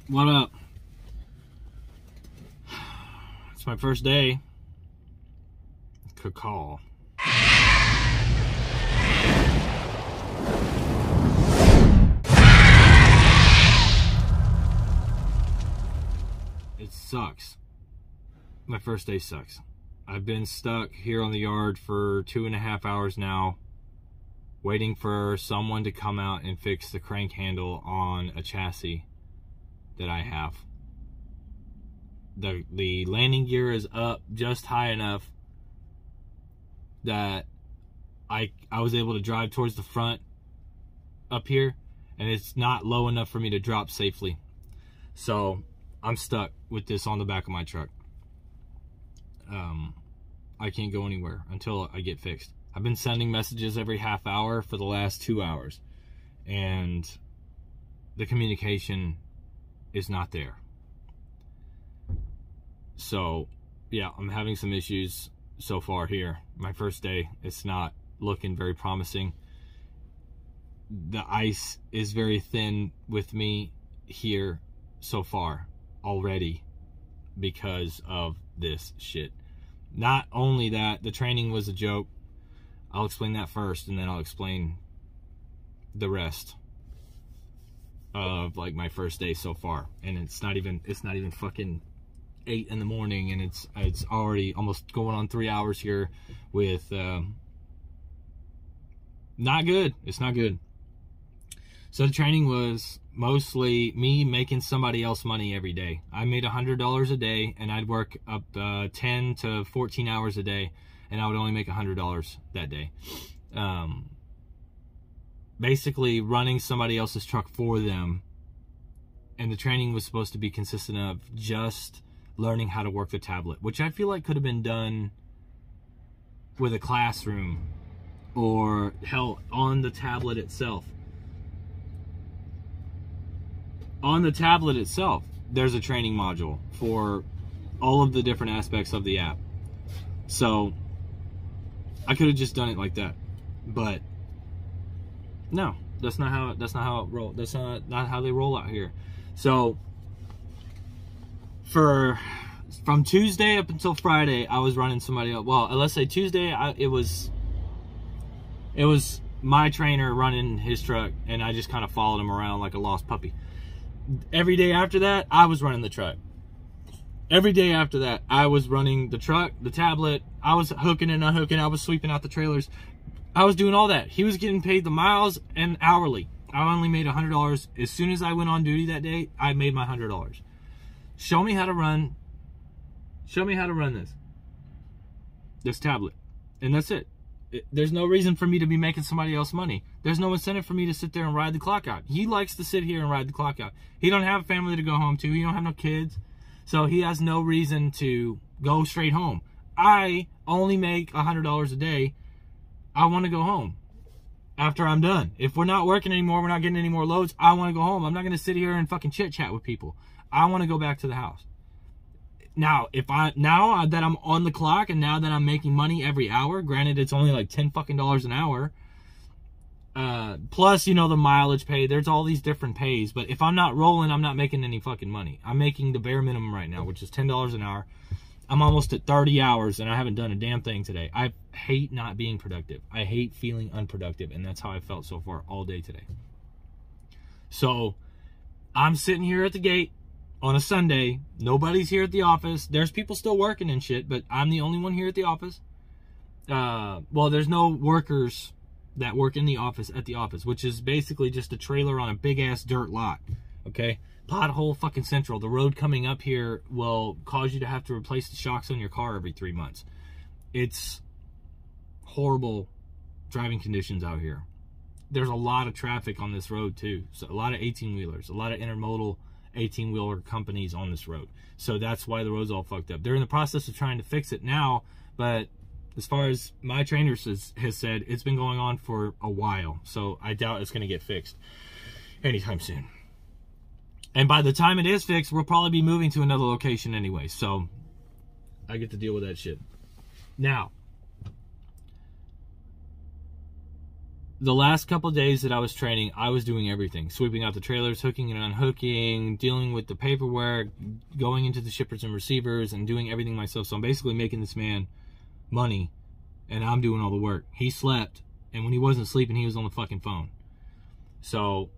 What up? It's my first day. Could call. It sucks. My first day sucks. I've been stuck here on the yard for 2.5 hours now, waiting for someone to come out and fix the crank handle on a chassis that I have. The landing gear is up just high enough that I was able to drive towards the front up here, and it's not low enough for me to drop safely. So I'm stuck with this on the back of my truck. I can't go anywhere until I get fixed. I've been sending messages every half hour for the last 2 hours, and the communication is not there. So yeah, I'm having some issues so far here. My first day, it's not looking very promising. The ice is very thin with me here so far already because of this shit. Not only that, the training was a joke. I'll explain that first, and then I'll explain the rest of like my first day so far. And it's not even fucking 8 in the morning, and it's already almost going on 3 hours here with not good. It's not good. So the training was mostly me making somebody else money every day. I made $100 a day, and I'd work up 10 to 14 hours a day, and I would only make $100 that day. Basically running somebody else's truck for them. And the training was supposed to be consistent of just learning how to work the tablet, which I feel like could have been done with a classroom, or hell, on the tablet itself. On the tablet itself, there's a training module for all of the different aspects of the app. So I could have just done it like that, but no, that's not how it rolls. That's not how they roll out here. So from Tuesday up until Friday, I was running somebody else. Well, let's say Tuesday, it was my trainer running his truck, and I just kind of followed him around like a lost puppy. Every day after that, I was running the truck. Every day after that, I was running the truck, the tablet. I was hooking and unhooking. I was sweeping out the trailers. I was doing all that. He was getting paid the miles and hourly. I only made $100. As soon as I went on duty that day, I made my $100. Show me how to run this tablet, and that's it. There's no reason for me to be making somebody else money. There's no incentive for me to sit there and ride the clock out. He likes to sit here and ride the clock out. He don't have a family to go home to. He don't have no kids. So he has no reason to go straight home. I only make $100 a day. I want to go home after I'm done. If we're not working anymore, we're not getting any more loads, I want to go home. I'm not going to sit here and fucking chit chat with people. I want to go back to the house. Now, now that I'm on the clock, and now that I'm making money every hour, granted it's only like $10 fucking an hour, plus, you know, the mileage pay, there's all these different pays, but if I'm not rolling, I'm not making any fucking money. I'm making the bare minimum right now, which is $10 an hour. I'm almost at 30 hours, and I haven't done a damn thing today. I hate not being productive. I hate feeling unproductive, and that's how I felt so far all day today. So I'm sitting here at the gate on a Sunday. Nobody's here at the office. There's people still working and shit, but I'm the only one here at the office. Well, there's no workers that work in the office at the office, which is basically just a trailer on a big ass dirt lot. Okay, pothole fucking central. The road coming up here will cause you to have to replace the shocks on your car every 3 months. It's horrible driving conditions out here. There's a lot of traffic on this road too. So a lot of 18-wheelers, a lot of intermodal 18-wheeler companies on this road. So that's why the road's all fucked up. They're in the process of trying to fix it now, but as far as my trainer has said, it's been going on for a while. So I doubt it's going to get fixed anytime soon. And by the time it is fixed, we'll probably be moving to another location anyway. So I get to deal with that shit. Now, the last couple of days that I was training, I was doing everything. Sweeping out the trailers, hooking and unhooking, dealing with the paperwork, going into the shippers and receivers, and doing everything myself. So I'm basically making this man money, and I'm doing all the work. He slept, and when he wasn't sleeping, he was on the fucking phone. So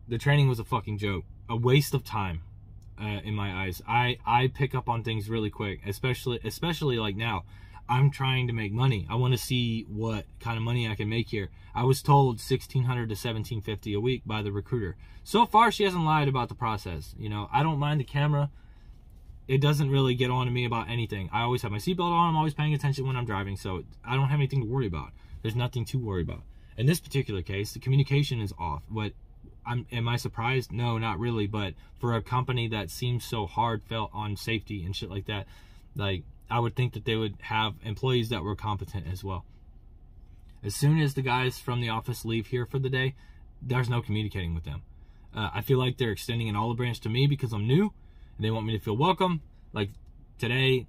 the training was a fucking joke. A waste of time, in my eyes. I pick up on things really quick, especially like now. I'm trying to make money. I want to see what kind of money I can make here. I was told $1,600 to $1,750 a week by the recruiter. So far, she hasn't lied about the process. You know, I don't mind the camera. It doesn't really get on to me about anything. I always have my seatbelt on. I'm always paying attention when I'm driving, so I don't have anything to worry about. There's nothing to worry about. In this particular case, the communication is off. But am I surprised? No, not really. But for a company that seems so hard felt on safety and shit like that, like, I would think that they would have employees that were competent as well. As soon as the guys from the office leave here for the day, there's no communicating with them. I feel like they're extending an olive branch to me because I'm new, and they want me to feel welcome. Like today,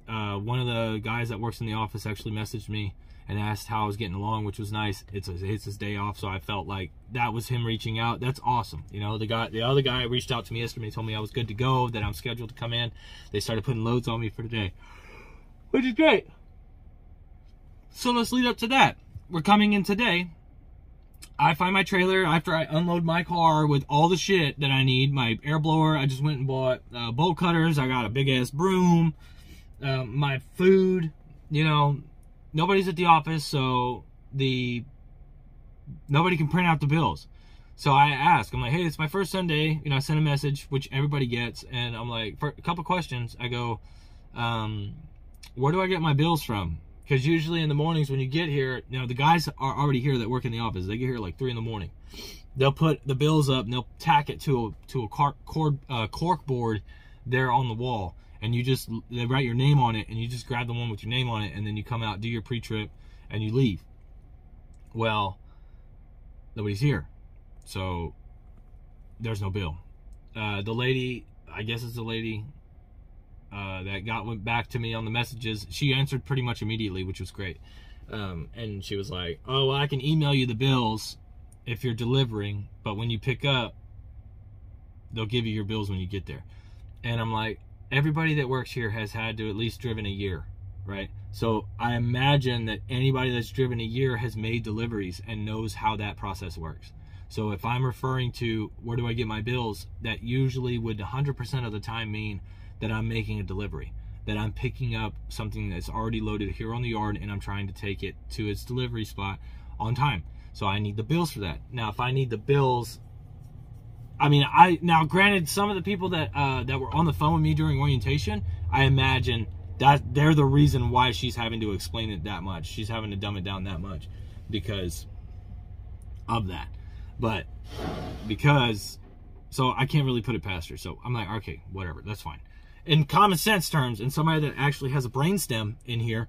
one of the guys that works in the office actually messaged me and asked how I was getting along, which was nice. It's his day off, so I felt like that was him reaching out. That's awesome. You know, the other guy reached out to me yesterday, told me I was good to go, that I'm scheduled to come in. They started putting loads on me for today, which is great. So let's lead up to that. We're coming in today. I find my trailer after I unload my car with all the shit that I need. My air blower, I just went and bought bolt cutters. I got a big ass broom. My food, you know, nobody's at the office, so nobody can print out the bills. So I ask, I'm like, hey, it's my first Sunday. You know, I send a message, which everybody gets, and I'm like, for a couple questions, I go, where do I get my bills from? Because usually in the mornings when you get here, you know, the guys are already here that work in the office. They get here like 3 in the morning. They'll put the bills up and they'll tack it to a cork board there on the wall. And they write your name on it, and you just grab the one with your name on it, and then you come out, do your pre-trip, and you leave. Well, nobody's here. So there's no bill. The lady, I guess it's the lady that went back to me on the messages, she answered pretty much immediately, which was great. And she was like, oh, well, I can email you the bills if you're delivering, but when you pick up, they'll give you your bills when you get there. And I'm like, everybody that works here has had to at least driven a year, right? So I imagine that anybody that's driven a year has made deliveries and knows how that process works. So if I'm referring to where do I get my bills, that usually would 100% of the time mean that I'm making a delivery, that I'm picking up something that's already loaded here on the yard and I'm trying to take it to its delivery spot on time. So I need the bills for that. Now, if I need the bills, I mean, now granted, some of the people that were on the phone with me during orientation, I imagine that they're the reason why she's having to explain it that much. She's having to dumb it down that much because of that. But so I can't really put it past her. So I'm like, okay, whatever, that's fine. In common sense terms, and somebody that actually has a brainstem in here,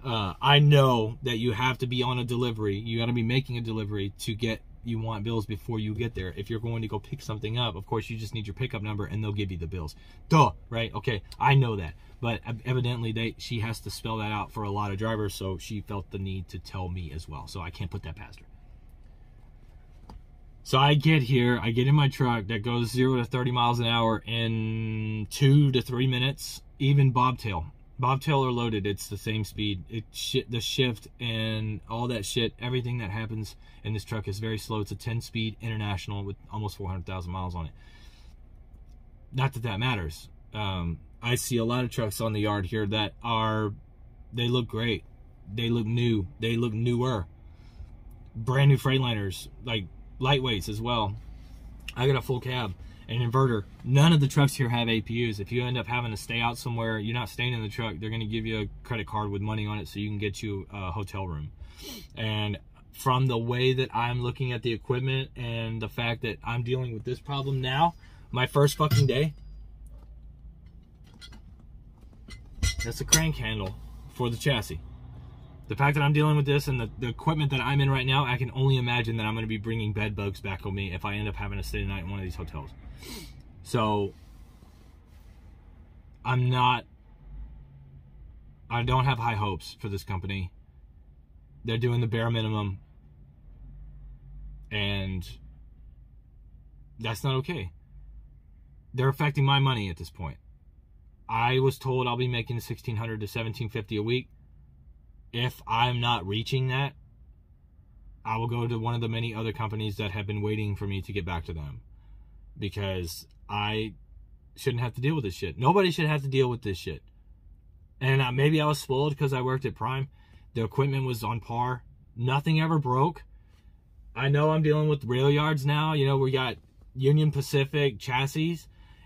I know that you have to be on a delivery. You got to be making a delivery to get you want bills before you get there. If you're going to go pick something up, of course, you just need your pickup number and they'll give you the bills. Duh, right? Okay, I know that. But evidently, she has to spell that out for a lot of drivers, so she felt the need to tell me as well. So I can't put that past her. So I get here, I get in my truck that goes 0 to 30 miles an hour in 2 to 3 minutes, even bobtail. Bobtail or loaded, it's the same speed. The shift and all that shit, everything that happens in this truck is very slow. It's a 10-speed International with almost 400,000 miles on it. Not that that matters. I see a lot of trucks on the yard here that they look great. They look new. They look newer. Brand new Freightliners, like lightweights as well. I got a full cab, an inverter. None of the trucks here have APUs. If you end up having to stay out somewhere, you're not staying in the truck, they're going to give you a credit card with money on it so you can get you a hotel room. And from the way that I'm looking at the equipment and the fact that I'm dealing with this problem now, my first fucking day, that's a crank handle for the chassis. The fact that I'm dealing with this and the equipment that I'm in right now, I can only imagine that I'm going to be bringing bed bugs back on me if I end up having to stay the night in one of these hotels. So, I don't have high hopes for this company. They're doing the bare minimum. And that's not okay. They're affecting my money at this point. I was told I'll be making $1,600 to $1,750 a week. If I'm not reaching that, I will go to one of the many other companies that have been waiting for me to get back to them. Because I shouldn't have to deal with this shit. Nobody should have to deal with this shit. And maybe I was spoiled because I worked at Prime. The equipment was on par. Nothing ever broke. I know I'm dealing with rail yards now. You know, we got Union Pacific chassis,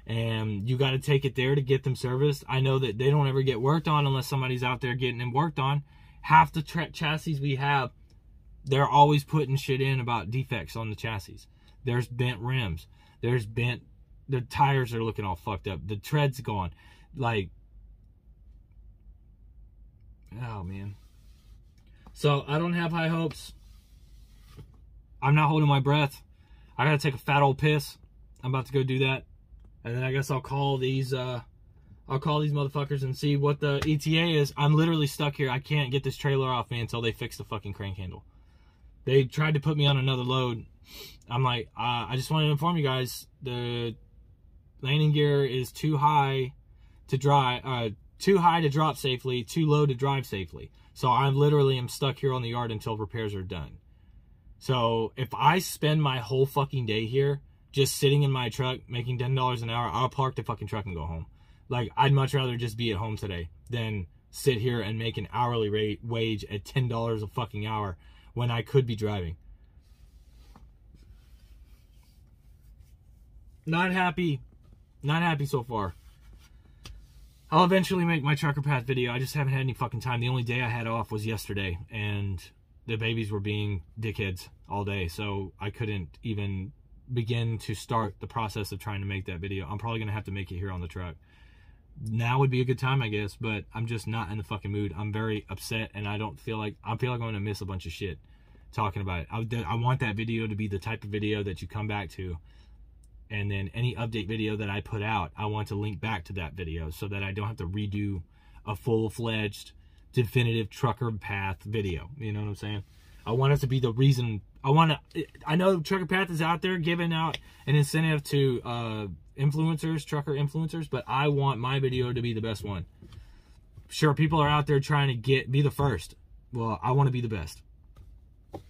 and you got to take it there to get them serviced. I know that they don't ever get worked on unless somebody's out there getting them worked on. Half the chassis we have, they're always putting shit in about defects on the chassis. There's bent rims. There's bent, the tires are looking all fucked up. The tread's gone. Like, oh man. So I don't have high hopes. I'm not holding my breath. I gotta take a fat old piss. I'm about to go do that, and then I guess I'll call these motherfuckers and see what the ETA is. I'm literally stuck here. I can't get this trailer off me until they fix the fucking crank handle. They tried to put me on another load. I'm like, I just want to inform you guys, the landing gear is too high to drop safely, too low to drive safely. So I literally am stuck here on the yard until repairs are done. So if I spend my whole fucking day here just sitting in my truck making $10 an hour, I'll park the fucking truck and go home. Like, I'd much rather just be at home today than sit here and make an hourly wage at $10 a fucking hour when I could be driving. Not happy. Not happy so far. I'll eventually make my Trucker Path video. I just haven't had any fucking time. The only day I had off was yesterday, and the babies were being dickheads all day, so I couldn't even begin to start the process of trying to make that video. I'm probably going to have to make it here on the truck. Now would be a good time, I guess, but I'm just not in the fucking mood. I'm very upset, and I feel like I'm going to miss a bunch of shit talking about it. I want that video to be the type of video that you come back to, and then any update video that I put out, I want to link back to that video so that I don't have to redo a full-fledged definitive Trucker Path video. You know what I'm saying? I want it to be the reason. I know Trucker Path is out there giving out an incentive to influencers, trucker influencers, but I want my video to be the best one. Sure, people are out there trying to be the first. Well, I want to be the best.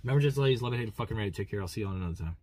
Remember, just ladies, love it, hate it, fucking ready. Take care. I'll see you on another time.